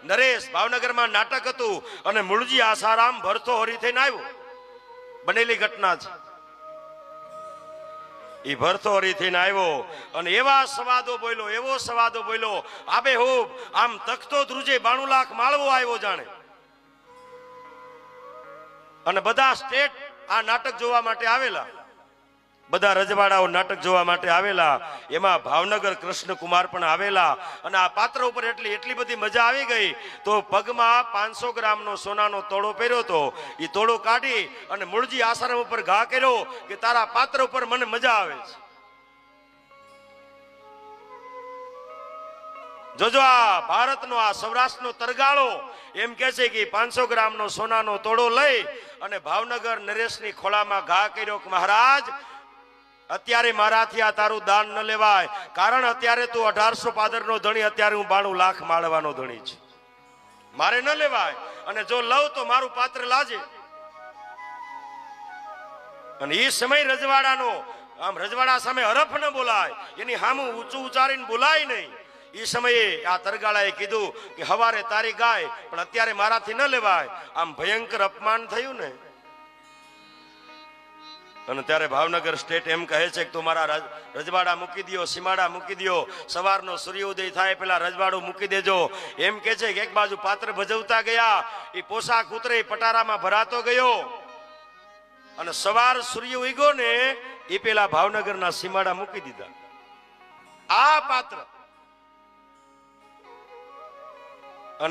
નરેશ ભાવનગરમાં નાટક હતું અને મૂળજી આસારામ ભરતો હરી થઈને આવ્યો. બનેલી ઘટના છે. એ ભરતો હરી થઈને આવ્યો અને એવા સંવાદો બોલ્યો, એવો સંવાદો બોલ્યો, આબેહૂબ આમ તખતો ધ્રુજે 92 લાખ માળવો આવ્યો જાણે. અને બધા સ્ટેટ આ નાટક જોવા માટે આવેલા, બધા રજવાડાઓ નાટક જોવા માટે આવેલા. એમાં ભાવનગર કૃષ્ણકુમાર પણ આવેલા. અને આ પાત્ર ઉપર એટલી બધી મજા આવી ગઈ તો પગમાં 500 ગ્રામનો સોનાનો તોડો પહેર્યો હતો. એ તોડો કાઢી અને મૂળજી આશ્રમ ઉપર ઘા કર્યો કે તારા પાત્ર ઉપર મને મજા આવે છે. જોજો આ ભારતનો, આ સૌરાષ્ટ્રનો તરગાળો એમ કે છે કે 500 ગ્રામનો સોનાનો તોડો લઈ અને ભાવનગર નરેશની ખોળામાં ઘા કર્યો કે મહારાજ અત્યારે મારાથી આ તારું દાન ન લેવાય, કારણ અત્યારે તું 1800 પાદરનો ધણી, અત્યારે હું 92 લાખ માળવાનો ધણી છે, મારે ન લેવાય. અને જો લઉં તો મારું પાત્ર લાજે. અને એ સમય રજવાડાનો, આમ રજવાડા સામે હરફ ન બોલાય, એની સામું ઊંચું ઉચ્ચારીને બોલાય નહીં. એ સમયે આ તરગાળાએ કીધું કે હવારે તારી ગાય પણ અત્યારે મારાથી ન લેવાય. આમ ભયંકર અપમાન થયું ને. અને ત્યારે ભાવનગર સ્ટેટ એમ કહે છે કે તું મારા રજવાડા મૂકી દો, સીમાડા મૂકી દો, સવારનો સૂર્યોદય થાય પેલા રજવાડું મૂકી દેજો. એમ કે છે કે એક બાજુ પાત્ર ભજવતા ગયા, એ પોશાક ઉતરે પટારામાં ભરાતો ગયો અને સવાર સૂર્ય ઉગ્યો ને એ પેલા ભાવનગરના સીમાડા મૂકી દીધા. આ પાત્ર